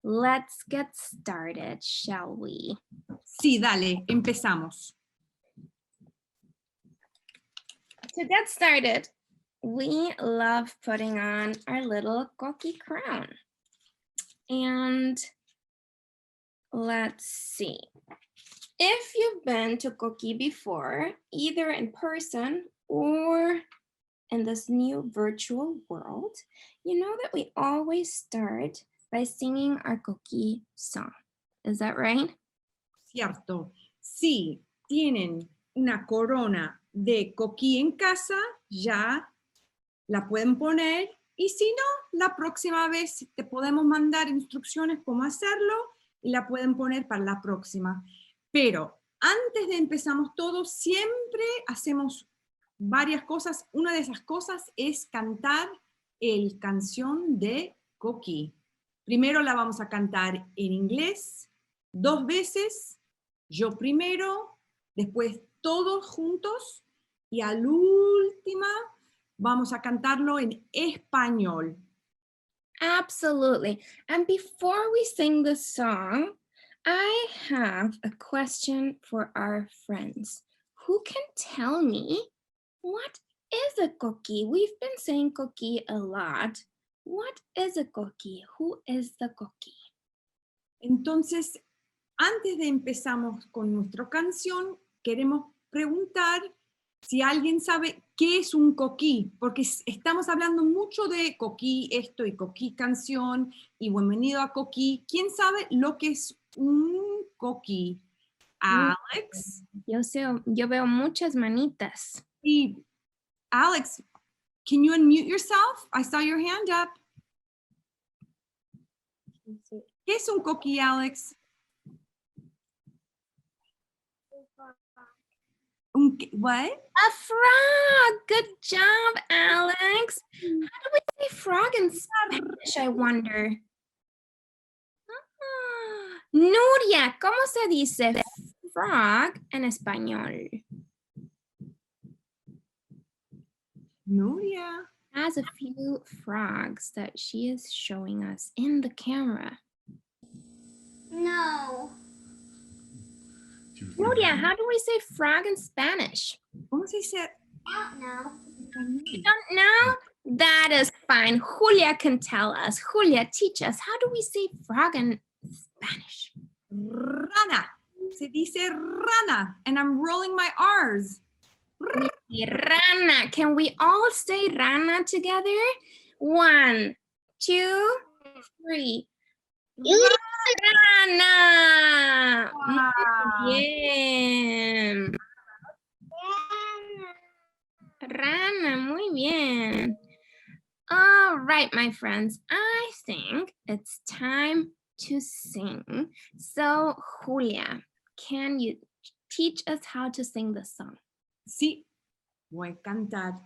let's get started, shall we? Sí, dale, empezamos. To get started, we love putting on our little Coquí crown. And let's see. If you've been to Coquí before, either in person or in this new virtual world, you know that we always start by singing our Coquí song. Is that right? Cierto. Si tienen una corona de coquí en casa, ya la pueden poner. Y si no, la próxima vez te podemos mandar instrucciones cómo hacerlo y la pueden poner para la próxima. Pero antes de empezamos todo, siempre hacemos varias cosas. Una de esas cosas es cantar la canción de Coquí. Primero la vamos a cantar en inglés 2 veces, yo primero, después todos juntos y al última vamos a cantarlo en español. Absolutely. And before we sing the song, I have a question for our friends. Who can tell me what is a coquí? We've been saying coquí a lot. What is a coquí? Who is the coquí? Entonces, antes de empezamos con nuestra canción, queremos preguntar si alguien sabe qué es un coquí, porque estamos hablando mucho de coquí esto y coquí canción y bienvenido a Coquí. ¿Quién sabe lo que es un coquí? Alex. Yo veo muchas manitas. Y Alex, can you unmute yourself? I saw your hand up. ¿Qué es un coquí, Alex? What? A frog. Good job, Alex. How do we say frog in Spanish, I wonder? Nuria, ¿cómo se dice frog en español? Nuria has a few frogs that she is showing us in the camera. No. Nuria, how do we say frog in Spanish? ¿Cómo se dice? I don't know. You don't know? That is fine. Julia can tell us. Julia, teach us. How do we say frog in Spanish? Rana. Se dice rana. And I'm rolling my R's. Rana. Can we all say rana together? 1, 2, 3. Rana. Wow. Muy bien. Rana, muy bien. All right, my friends, I think it's time to sing. So, Julia, can you teach us how to sing the song? Sí, voy a cantar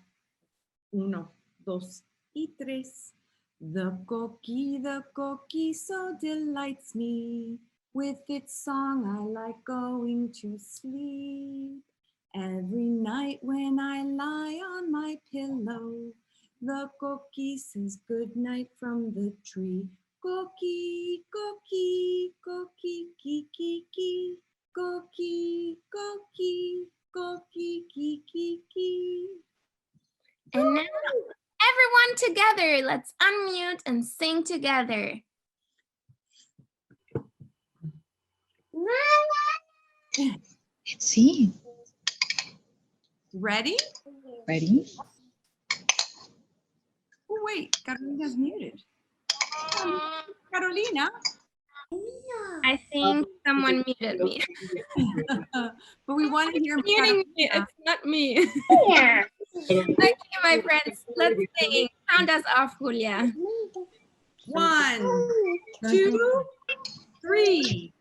1, 2 y 3. The coquí so delights me. With its song I like going to sleep. Every night when I lie on my pillow, the coquí says good night from the tree. Coquí, coquí, coquí, kiki, kiki. Coquí, coquí, coquí, kiki, kiki. And now, everyone together, let's unmute and sing together. Let's see. Ready? Ready? Oh, wait, Carolina's muted. Carolina? I think someone muted me. But we want to hear Muting me, it's not me. Okay, my friends, let's sing. Count us off, Julia. 1, 2, 3.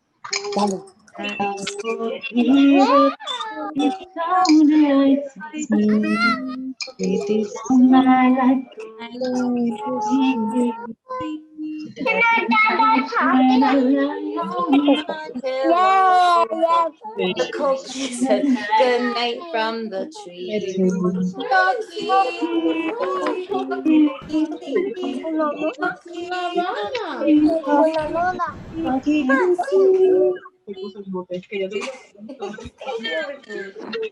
The coquí said good night from the tree.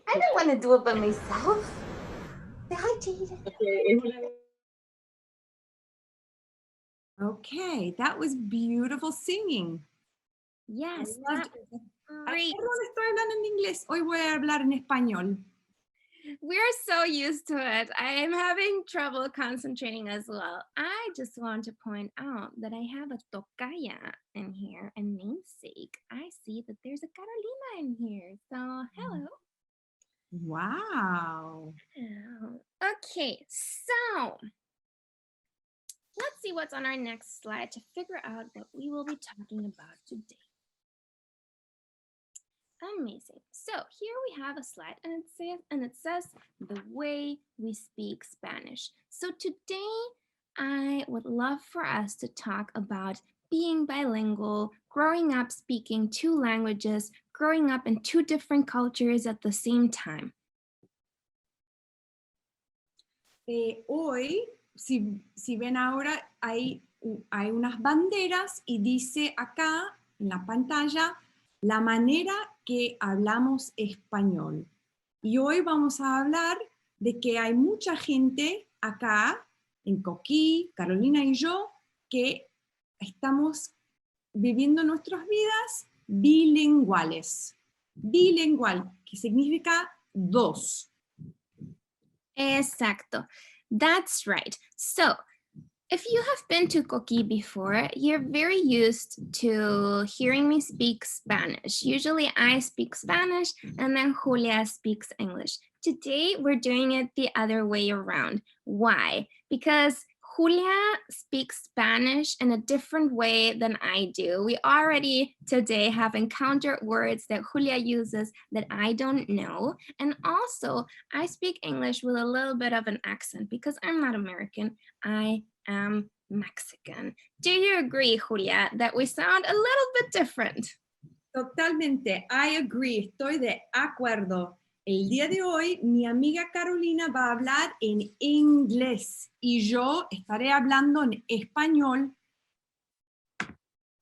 I don't want to do it by myself. Say hi, Jade. Okay, that was beautiful singing. Yes, I that loved was Ay, great. perdón, estoy hablando en inglés. Hoy voy a hablar en español. We're so used to it. I am having trouble concentrating as well. I just want to point out that I have a tocaya in here, a namesake. I see that there's a Carolina in here. So hello. Wow. Okay, so let's see what's on our next slide to figure out what we will be talking about today. Amazing. So here we have a slide and it says the way we speak Spanish. So today I would love for us to talk about being bilingual, growing up speaking 2 languages, growing up in 2 different cultures at the same time. Hoy, si ven ahora, hay unas banderas y dice acá en la pantalla la manera que hablamos español. Y hoy vamos a hablar de que hay mucha gente acá en Coquí, Carolina y yo, que estamos viviendo nuestras vidas bilinguales. Bilingual, que significa 2. Exacto. That's right. So if you have been to Coquí before, you're very used to hearing me speak Spanish. Usually I speak Spanish and then Julia speaks English. Today we're doing it the other way around. Why? Because Julia speaks Spanish in a different way than I do. We already today have encountered words that Julia uses that I don't know. And also I speak English with a little bit of an accent because I'm not American. I am Mexican. Do you agree, Julia, that we sound a little bit different? Totalmente, I agree, estoy de acuerdo. El día de hoy, mi amiga Carolina va a hablar en inglés y yo estaré hablando en español.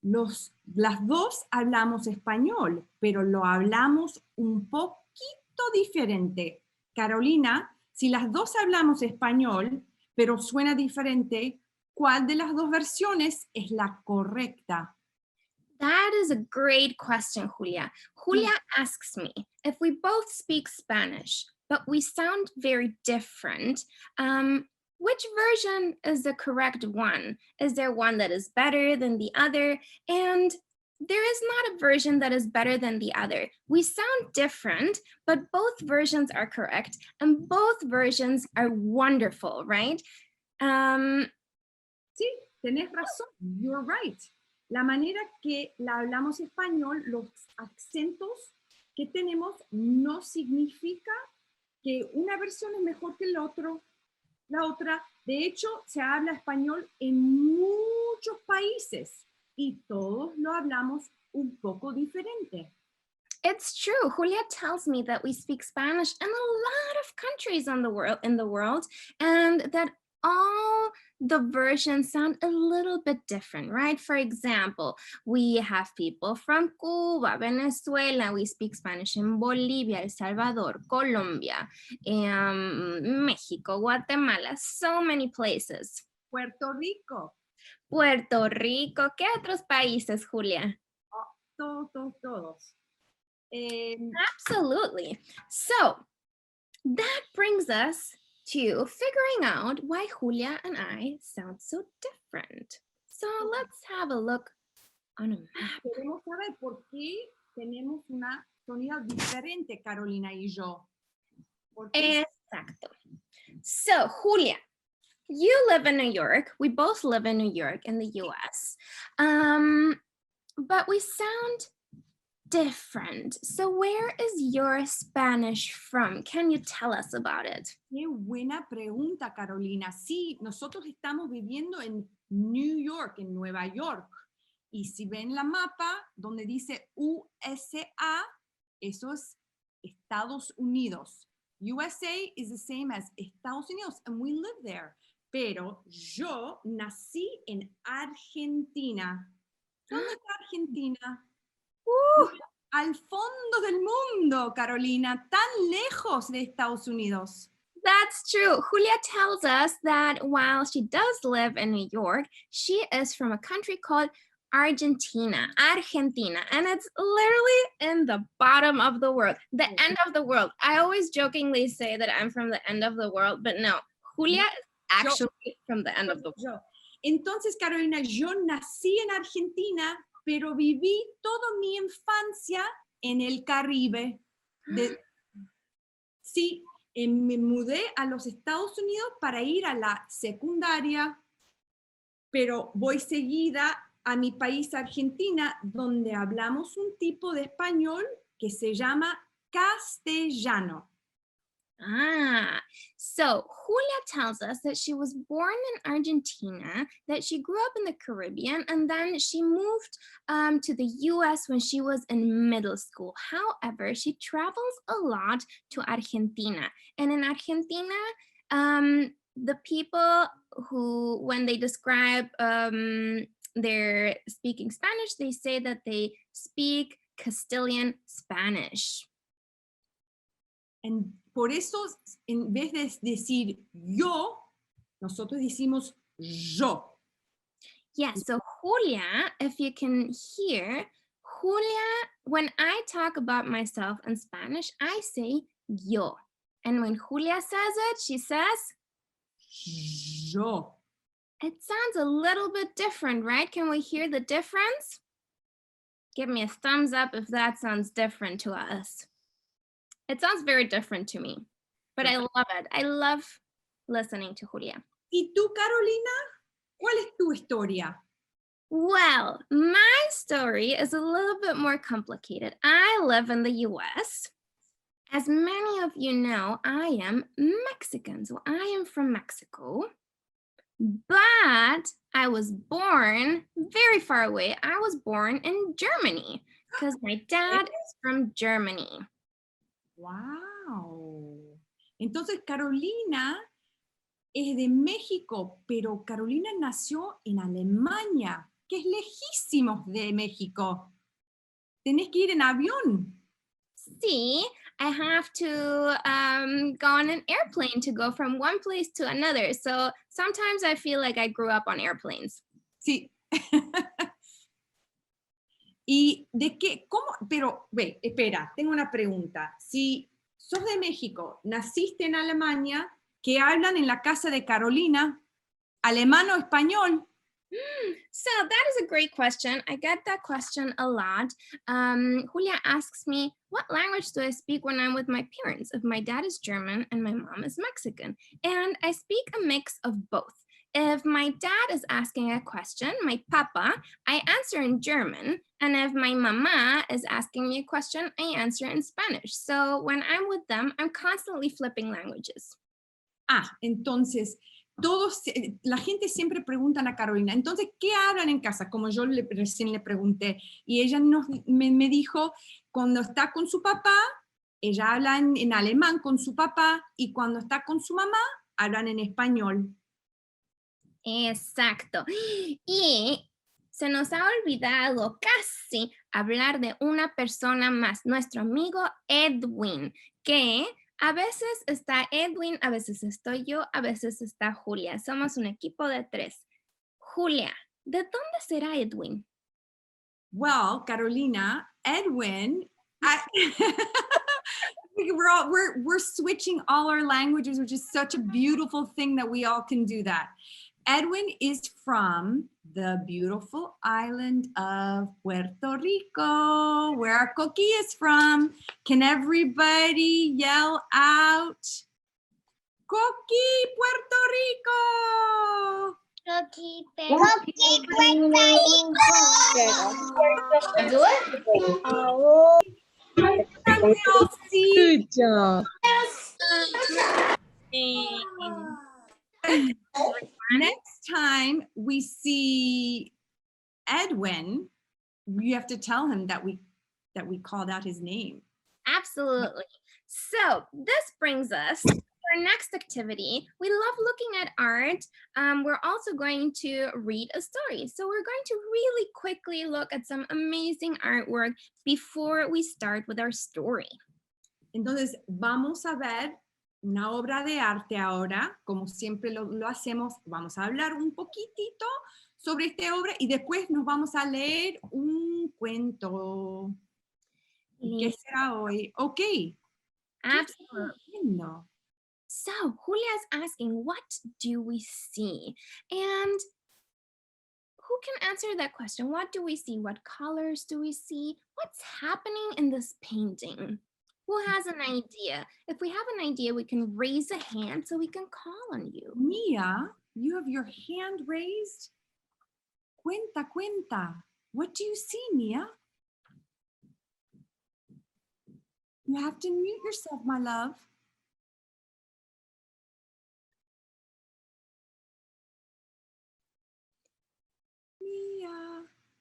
Las dos hablamos español, pero lo hablamos un poquito diferente. Carolina, si las dos hablamos español, pero suena diferente, ¿cuál de las 2 versiones es la correcta? That is a great question, Julia. Julia asks me if we both speak Spanish, but we sound very different, which version is the correct one? Is there one that is better than the other? And there is not a version that is better than the other. We sound different, but both versions are correct, and both versions are wonderful, right? Sí, tenés razón. You're right. La manera que la hablamos español, los acentos que tenemos no significa que una versión es mejor que la otra. De hecho, se habla español en muchos países y todos lo hablamos un poco diferente. It's true. Julia tells me that we speak Spanish in a lot of countries in the world, and that all the versions sound a little bit different, right? For example, we have people from Cuba, Venezuela, we speak Spanish in Bolivia, El Salvador, Colombia, Mexico, Guatemala, so many places. Puerto Rico. Puerto Rico, ¿qué otros países, Julia? Todos. Absolutely. So that brings us to figuring out why Julia and I sound so different. So let's have a look on a map. Queremos saber por qué tenemos una sonido diferente, Carolina y yo. ¿Por qué? Exacto. So Julia, you live in New York. We both live in New York in the US. But we sound different. So where is your Spanish from? Can you tell us about it? Qué buena pregunta, Carolina. Sí, nosotros estamos viviendo en New York, en Nueva York. Y si ven la mapa donde dice USA, Eso es Estados Unidos. USA is the same as Estados Unidos, and we live there. Pero yo nací en Argentina. ¿Dónde está Argentina? Al fondo del mundo, Carolina, tan lejos de Estados Unidos. That's true. Julia tells us that while she does live in New York, she is from a country called Argentina, and it's literally in the bottom of the world, the end of the world. I always jokingly say that I'm from the end of the world, but no, Julia is actually from the end of the world. Entonces, Carolina, yo nací en Argentina, pero viví toda mi infancia en el Caribe. Sí, me mudé a los Estados Unidos para ir a la secundaria, pero voy seguida a mi país, Argentina, donde hablamos un tipo de español que se llama castellano. So Julia tells us that she was born in Argentina, that she grew up in the Caribbean, and then she moved to the US when she was in middle school. However, she travels a lot to Argentina. And in Argentina, the people who, when they describe their speaking Spanish, they say that they speak Castilian Spanish. And por eso, en vez de decir yo, nosotros decimos yo. Yes, so Julia, if you can hear, Julia, when I talk about myself in Spanish, I say yo. And when Julia says it, she says yo. It sounds a little bit different, right? Can we hear the difference? Give me a thumbs up if that sounds different to us. It sounds very different to me, but I love it. I love listening to Julia. ¿Y tú, Carolina? ¿Cuál es tu historia? Well, my story is a little bit more complicated. I live in the US. As many of you know, I am Mexican, so I am from Mexico. But I was born very far away. I was born in Germany because my dad is from Germany. Wow. Entonces Carolina es de México, pero Carolina nació en Alemania, que es lejísimos de México. Tenés que ir en avión. Sí, I have to go on an airplane to go from one place to another. So sometimes I feel like I grew up on airplanes. Sí. ¿Y de qué? ¿Cómo? Pero, ve, espera, tengo una pregunta. Si sos de México, naciste en Alemania, ¿qué hablan en la casa de Carolina? ¿Alemán o español? So that is a great question. I get that question a lot. Julia asks me, what language do I speak when I'm with my parents? If my dad is German and my mom is Mexican. And I speak a mix of both. If my dad is asking a question, my papa, I answer in German. And if my mama is asking me a question, I answer in Spanish. So when I'm with them, I'm constantly flipping languages. Entonces, la gente siempre pregunta a Carolina, entonces, ¿qué hablan en casa? Como yo recién le pregunté. Y ella me dijo, cuando está con su papá, ella habla en alemán con su papá, y cuando está con su mamá, hablan en español. Exacto. Y se nos ha olvidado casi hablar de una persona más, nuestro amigo Edwin, que a veces está Edwin, a veces estoy yo, a veces está Julia. Somos un equipo de 3. Julia, ¿de dónde será Edwin? Well, Carolina, Edwin, we're switching all our languages, which is such a beautiful thing that we all can do that. Edwin is from the beautiful island of Puerto Rico, where our Coquí is from. Can everybody yell out, Coquí, Puerto Rico? Coquí, Puerto Rico. Do it? Can we all see? Good job. Next time we see Edwin, you have to tell him that we called out his name. Absolutely. So this brings us to our next activity. We love looking at art. We're also going to read a story. So we're going to really quickly look at some amazing artwork before we start with our story. Entonces, vamos a ver una obra de arte ahora, como siempre lo hacemos. Vamos a hablar un poquitito sobre esta obra y después nos vamos a leer un cuento. ¿Qué será hoy? Ok. Absolutely. So Julia is asking, what do we see? And who can answer that question? What do we see? What colors do we see? What's happening in this painting? Who has an idea? If we have an idea, we can raise a hand so we can call on you. Mia, you have your hand raised. Cuenta. What do you see, Mia? You have to mute yourself, my love.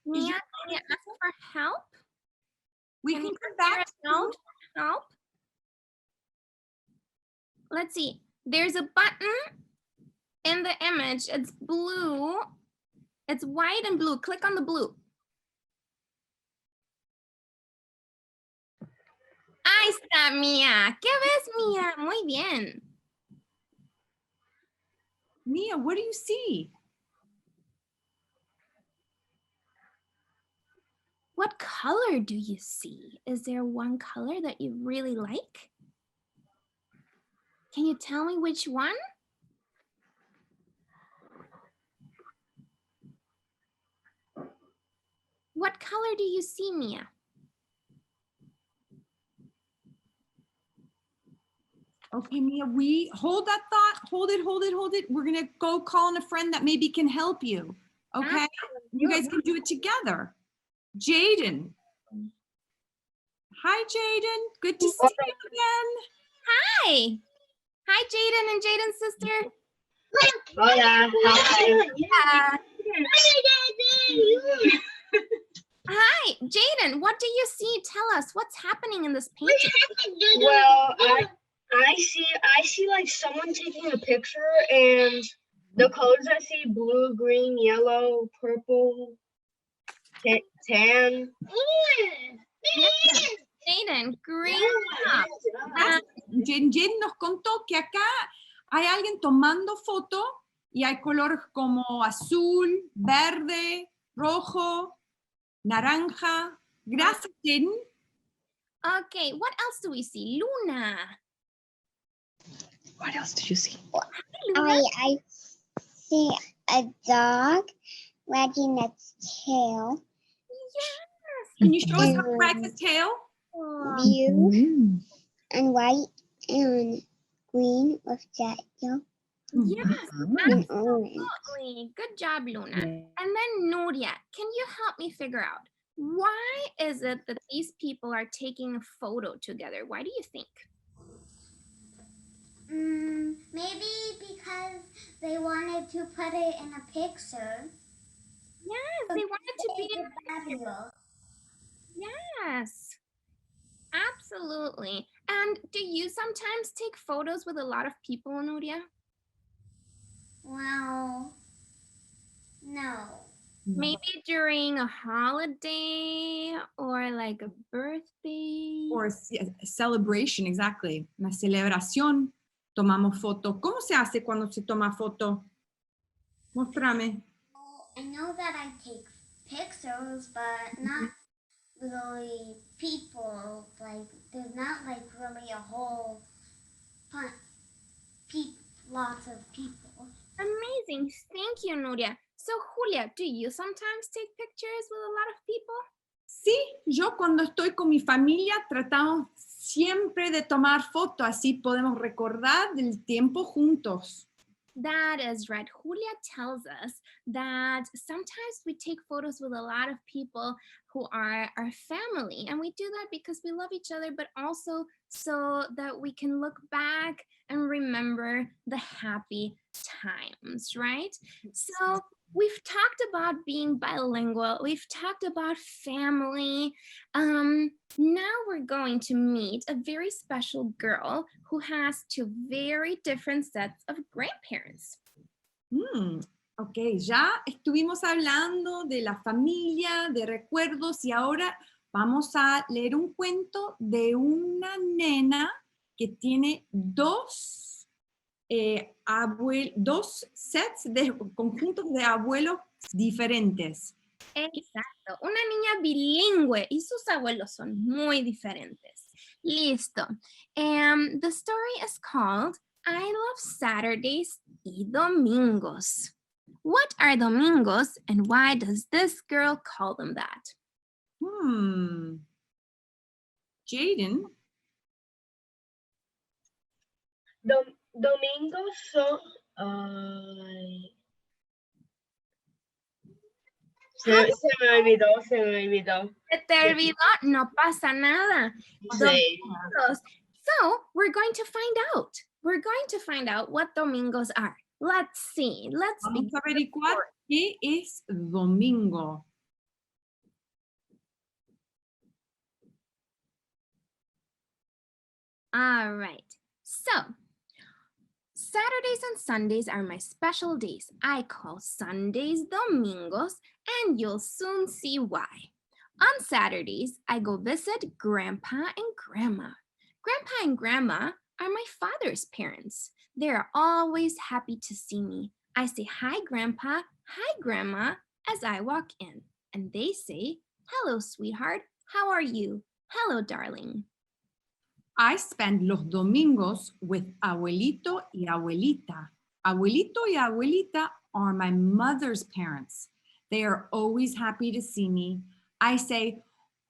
Mia, can you ask for help? We can come back to help. Let's see. There's a button in the image. It's blue. It's white and blue. Click on the blue. Ahí está, Mia. ¿Qué ves, Mia? Muy bien. Mia, what do you see? What color do you see? Is there one color that you really like? Can you tell me which one? What color do you see, Mia? Okay, Mia, we hold that thought. Hold it. We're going to go call on a friend that maybe can help you. Okay? You guys can do it together. Jaden. Hi, Jaden. Good to see you again. Hi. Hi, Jaden and Jaden's sister. Hola. Hi. Hi, Jaden. What do you see? Tell us what's happening in this painting. Well, I see like someone taking a picture, and the colors I see: blue, green, yellow, purple, tan. Jaden, great job. Jaden nos contó que acá hay alguien tomando foto y hay colores como azul, verde, rojo, naranja. Gracias, Jaden. Okay, what else do we see? Luna. What else did you see? I see a dog wagging its tail. Yes. Can you show us how to wag his tail? Blue and white and green with yellow Yes, and orange. absolutely. Good job, Luna. And then Nuria, can you help me figure out why is it that these people are taking a photo together? Why do you think? Maybe because they wanted to put it in a picture. Yes, they wanted to be in a picture. Video. Yes, absolutely. And do you sometimes take photos with a lot of people, Nuria? Well, no. Maybe during a holiday or like a birthday. Or a celebration, exactly. Una celebración. Tomamos foto. ¿Cómo se hace cuando se toma foto? Mostrame. I know that I take pictures, but not really people. Like, there's not like really a whole lots of people. Amazing. Thank you, Nuria. So, Julia, do you sometimes take pictures with a lot of people? Sí, yo cuando estoy con mi familia tratamos siempre de tomar fotos, así podemos recordar del tiempo juntos. That is right. Julia tells us that sometimes we take photos with a lot of people who are our family. And we do that because we love each other, but also so that we can look back and remember the happy times, right? So we've talked about being bilingual. We've talked about family. Now we're going to meet a very special girl who has two very different sets of grandparents. Ok, ya estuvimos hablando de la familia, de recuerdos, y ahora vamos a leer un cuento de una nena que tiene dos sets de conjuntos de abuelos diferentes. Exacto, una niña bilingüe y sus abuelos son muy diferentes. Listo. The story is called I Love Saturdays y Domingos. What are domingos and why does this girl call them that? Jaden. Domingos son. Se me olvidó. Se te olvidó, no pasa nada. Sí. Domingos. So we're going to find out. We're going to find out what domingos are. Let's see. Vamos a averiguar qué es domingo. All right. So Saturdays and Sundays are my special days. I call Sundays domingos, and you'll soon see why. On Saturdays, I go visit Grandpa and Grandma. Grandpa and Grandma are my father's parents. They are always happy to see me. I say, hi, Grandpa, hi, Grandma, as I walk in. And they say, hello, sweetheart, how are you? Hello, darling. I spend los domingos with abuelito y abuelita. Abuelito y abuelita are my mother's parents. They are always happy to see me. I say,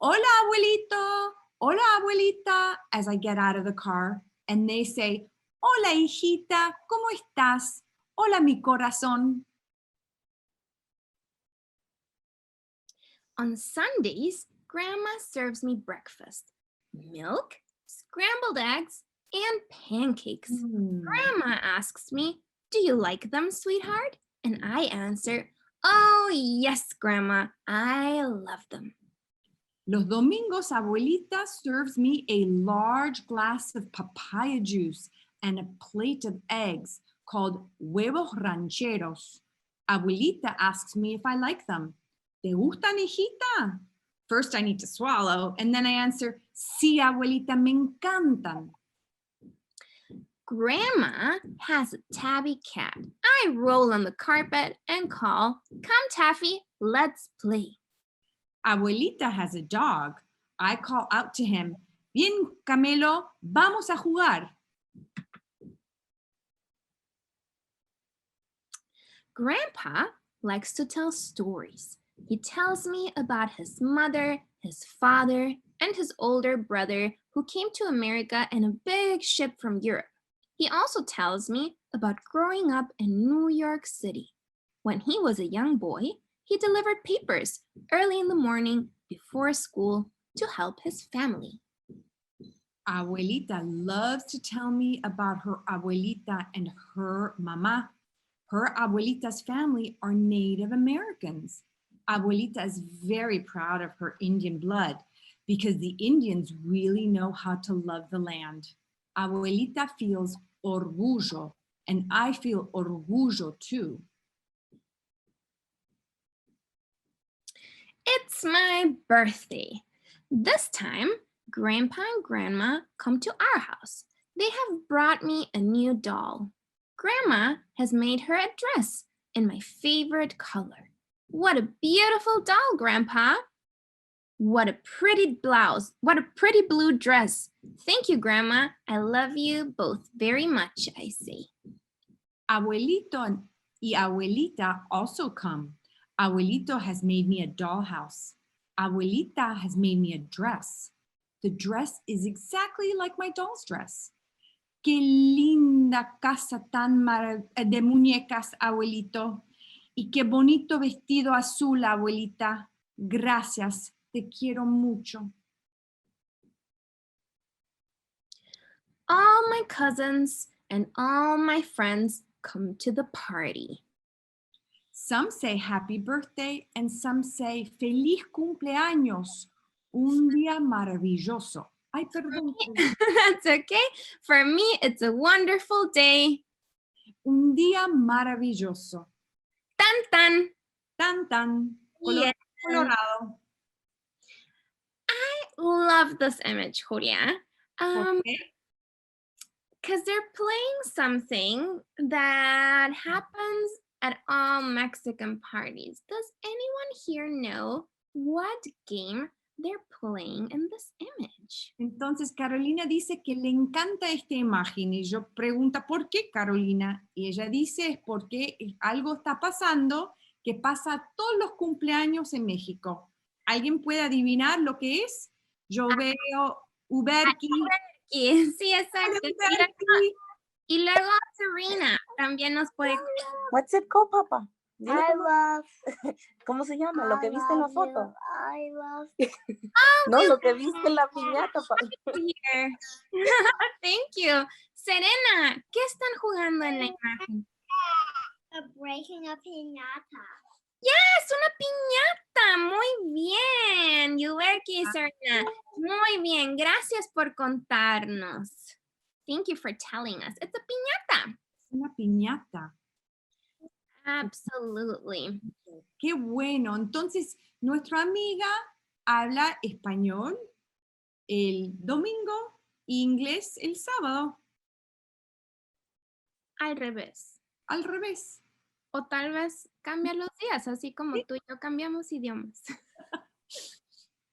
hola, abuelito, hola, abuelita, as I get out of the car. And they say, hola, hijita, ¿cómo estás? Hola, mi corazón. On Sundays, Grandma serves me breakfast. Milk, scrambled eggs, and pancakes. Grandma asks me, do you like them, sweetheart? And I answer, oh, yes, Grandma, I love them. Los domingos, abuelita serves me a large glass of papaya juice and a plate of eggs called huevos rancheros. Abuelita asks me if I like them. ¿Te gustan, hijita? First, I need to swallow, and then I answer, sí, abuelita, me encantan. Grandma has a tabby cat. I roll on the carpet and call, come, Taffy, let's play. Abuelita has a dog. I call out to him, bien, Camelo, vamos a jugar. Grandpa likes to tell stories. He tells me about his mother, his father, and his older brother who came to America in a big ship from Europe. He also tells me about growing up in New York City. When he was a young boy, he delivered papers early in the morning before school to help his family. Abuelita loves to tell me about her abuelita and her mama. Her abuelita's family are Native Americans. Abuelita is very proud of her Indian blood because the Indians really know how to love the land. Abuelita feels orgullo, and I feel orgullo too. It's my birthday. This time, Grandpa and Grandma come to our house. They have brought me a new doll. Grandma has made her a dress in my favorite color. What a beautiful doll, Grandpa. What a pretty blouse. What a pretty blue dress. Thank you, Grandma. I love you both very much, I say. Abuelito y abuelita also come. Abuelito has made me a dollhouse. Abuelita has made me a dress. The dress is exactly like my doll's dress. Qué linda casa tan de muñecas, abuelito. Y qué bonito vestido azul, abuelita. Gracias, te quiero mucho. All my cousins and all my friends come to the party. Some say happy birthday and some say feliz cumpleaños. Un día maravilloso. Ay, perdón. That's okay. For me, it's a wonderful day. Un día maravilloso. Tan tan. Tan tan. Yeah. Colorado. Love this image, Julia. ¿Por qué? Because they're playing something that happens at all Mexican parties. Does anyone here know what game they're playing in this image? Entonces Carolina dice que le encanta esta imagen y yo pregunto, ¿por qué, Carolina? Y ella dice, es porque algo está pasando que pasa todos los cumpleaños en México. ¿Alguien puede adivinar lo que es? Yo veo Uberki. Sí, exacto. Y luego Serena también nos puede... What's it called, Papa? Dile I cómo- love. ¿Cómo se llama? Lo que viste en la foto. I love. No, lo que viste en la piñata. Here. Thank you. Serena, ¿qué están jugando en la imagen? Breaking a piñata. Yes, una piñata. Muy bien. Yulerki, Serena. Muy bien. Gracias por contarnos. Thank you for telling us. It's a piñata. Una piñata. Absolutely. Qué bueno. Entonces, nuestra amiga habla español el domingo e inglés el sábado. Al revés. Al revés. O tal vez cambia los días, así como tú y yo cambiamos idiomas.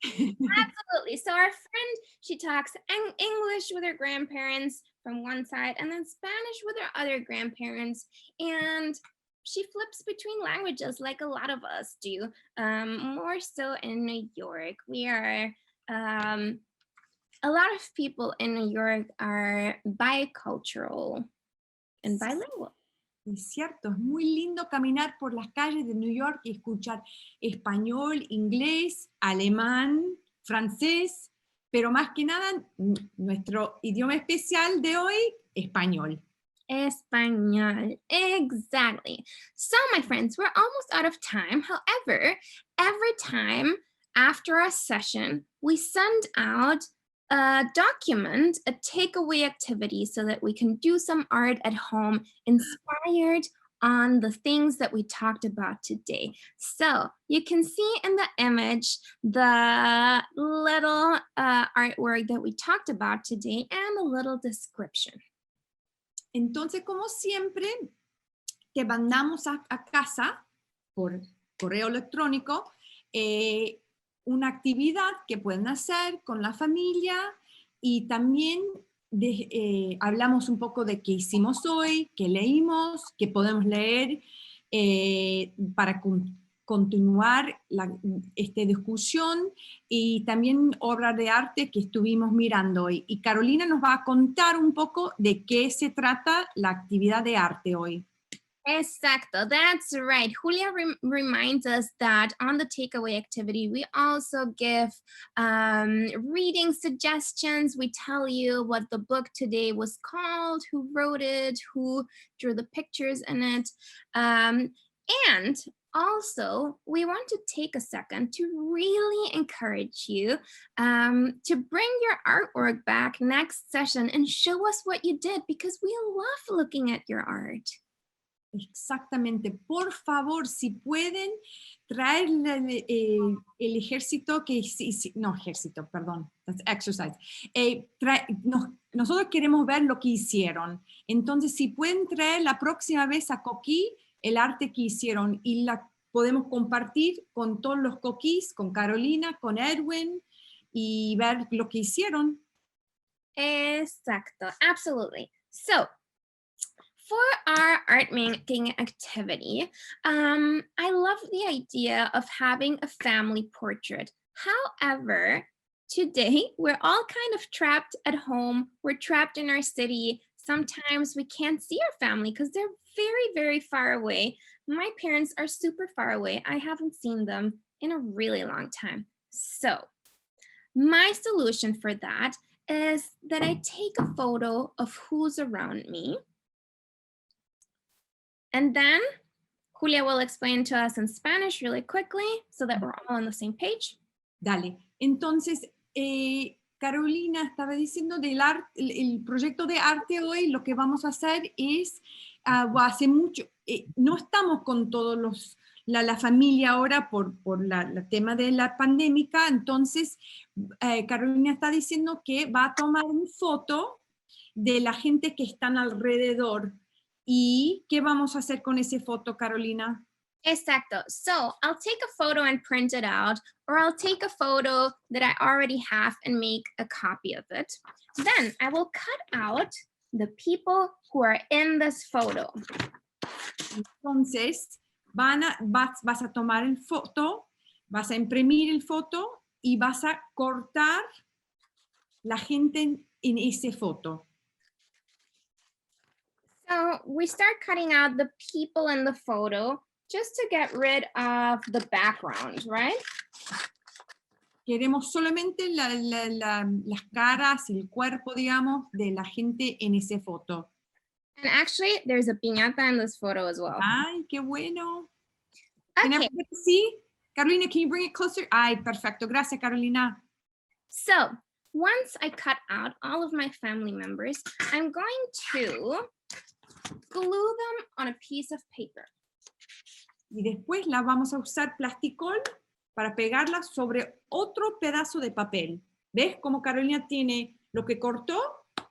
Absolutely. So our friend, she talks English with her grandparents from one side and then Spanish with her other grandparents. And she flips between languages like a lot of us do, more so in New York. We are, a lot of people in New York are bicultural and bilingual. Es cierto, es muy lindo caminar por las calles de New York y escuchar español, inglés, alemán, francés, pero más que nada nuestro idioma especial de hoy, español. Español, exactly. So my friends, we're almost out of time. However, every time after a session, we send out a document, a takeaway activity so that we can do some art at home inspired on the things that we talked about today. So you can see in the image the little artwork that we talked about today and a little description. Entonces, como siempre, te mandamos a casa por correo electrónico una actividad que pueden hacer con la familia y también hablamos un poco de qué hicimos hoy, qué leímos, qué podemos leer para continuar esta discusión y también obras de arte que estuvimos mirando hoy. Y Carolina nos va a contar un poco de qué se trata la actividad de arte hoy. Exacto, that's right. Julia reminds us that on the takeaway activity, we also give reading suggestions. We tell you what the book today was called, who wrote it, who drew the pictures in it. And also, we want to take a second to really encourage you to bring your artwork back next session and show us what you did because we love looking at your art. Exactamente. Por favor, si pueden, traer el ejército que... No, ejército, perdón. That's exercise. Nosotros queremos ver lo que hicieron. Entonces, si pueden traer la próxima vez a Coquí el arte que hicieron y la podemos compartir con todos los coquís, con Carolina, con Edwin y ver lo que hicieron. Exacto. Absolutely. So, for our art making activity, I love the idea of having a family portrait. However, today we're all kind of trapped at home. We're trapped in our city. Sometimes we can't see our family because they're very, very far away. My parents are super far away. I haven't seen them in a really long time. So my solution for that is that I take a photo of who's around me. And then Julia will explain to us in Spanish really quickly so that we're all on the same page. Dale. Entonces, Carolina estaba diciendo del el proyecto de arte hoy. Lo que vamos a hacer es, hace mucho, no estamos con todos la familia ahora por el tema de la pandemia. Entonces, Carolina está diciendo que va a tomar una foto de la gente que están alrededor. ¿Y qué vamos a hacer con esa foto, Carolina? Exacto. So I'll take a photo and print it out, or I'll take a photo that I already have and make a copy of it. Then I will cut out the people who are in this photo. Entonces, vas a tomar el foto, vas a imprimir el foto y vas a cortar la gente en esa foto. So we start cutting out the people in the photo just to get rid of the background, right? Queremos solamente las caras y el cuerpo, digamos, de la gente en esa foto. And actually, there's a piñata in this photo as well. Ay, qué bueno. Can Okay, everybody see? Carolina, can you bring it closer? Ay, perfecto. Gracias, Carolina. so once I cut out all of my family members, I'm going to glue them on a piece of paper. Y después la vamos a usar plasticol para pegarla sobre otro pedazo de papel. ¿Ves cómo Carolina tiene lo que cortó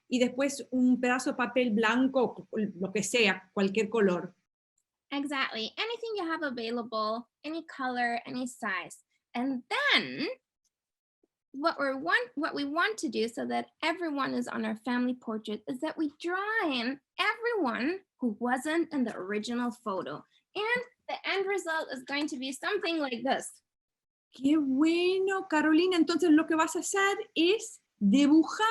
y después un pedazo de papel blanco, lo que sea, cualquier color? Exactly. Anything you have available, any color, any size. And then what we want to do so that everyone is on our family portrait is that we draw in everyone who wasn't in the original photo. And the end result is going to be something like this. ¡Qué bueno, Carolina! Entonces lo que vas a hacer es dibujar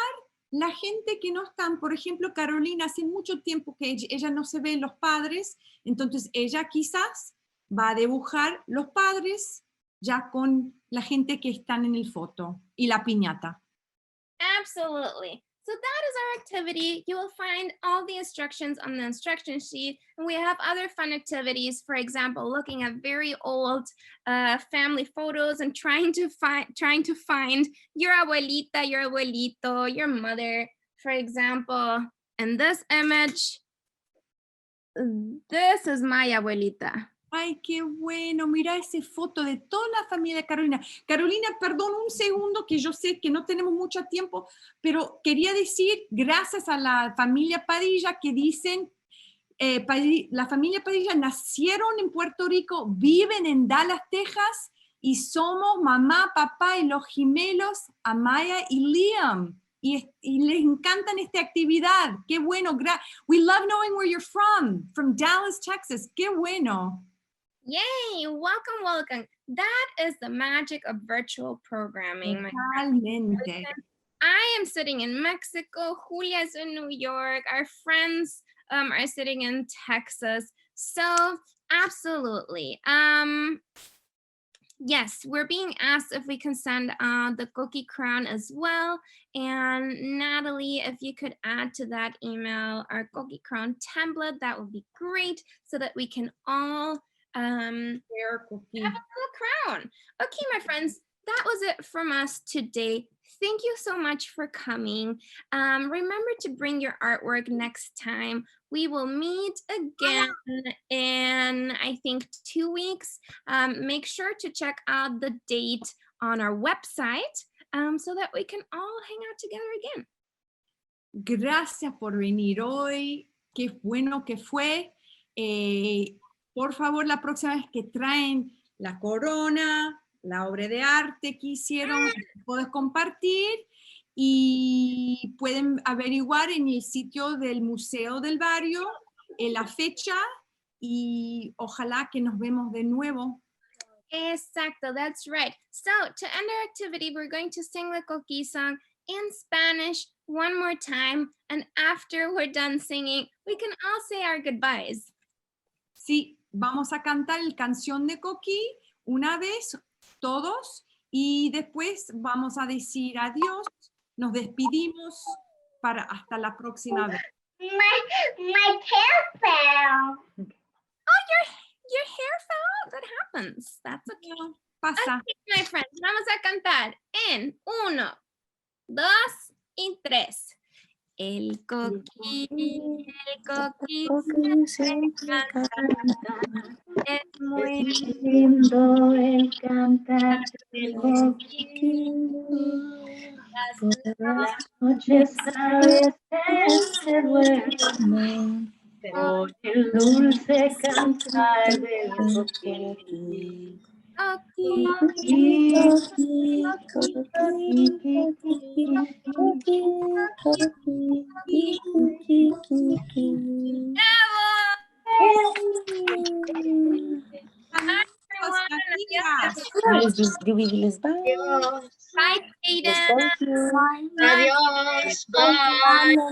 la gente que no están. Por ejemplo, Carolina, hace mucho tiempo que ella no se ve los padres, entonces ella quizás va a dibujar los padres ya con la gente que están en el foto y la piñata. Absolutely. So that is our activity. You will find all the instructions on the instruction sheet. And we have other fun activities, for example, looking at very old family photos and trying to find your abuelita, your abuelito, your mother. For example, in this image, this is my abuelita. ¡Ay, qué bueno! Mira esa foto de toda la familia de Carolina. Carolina, perdón un segundo, que yo sé que no tenemos mucho tiempo, pero quería decir, gracias a la familia Padilla, que dicen, la familia Padilla nacieron en Puerto Rico, viven en Dallas, Texas, y somos mamá, papá y los gemelos Amaya y Liam. Y les encantan esta actividad. ¡Qué bueno! We love knowing where you're from Dallas, Texas. ¡Qué bueno! Yay, welcome, welcome. That is the magic of virtual programming. Totalmente. I am sitting in Mexico, Julia is in New York, our friends are sitting in Texas. So absolutely. Yes, we're being asked if we can send the Coquí crown as well. And Natalie, if you could add to that email our Coquí crown template, that would be great so that we can all have a little crown. Okay, my friends, that was it from us today. Thank you so much for coming. Remember to bring your artwork next time. We will meet again in, I think, 2 weeks. Make sure to check out the date on our website so that we can all hang out together again. Gracias por venir hoy. Qué bueno que fue. Por favor, la próxima vez que traen la corona, la obra de arte que hicieron, puedes compartir y pueden averiguar en el sitio del Museo del Barrio la fecha y ojalá que nos vemos de nuevo. Exacto, that's right. So to end our activity, we're going to sing the Coquí song in Spanish one more time. And after we're done singing, we can all say our goodbyes. Sí, vamos a cantar la canción de Coquí una vez, todos, y después vamos a decir adiós, nos despedimos para hasta la próxima vez. My hair fell. Oh, your hair happens. That's okay. Pasa. Okay, my friends, vamos a cantar en 1, 2 y 3. El coquí siempre canta. Es muy lindo el cantar del coquí. Por las noches a veces se duerme con el dulce cantar del coquí. Diles bye. Adiós. Bye, Aiden. Adiós. Bye.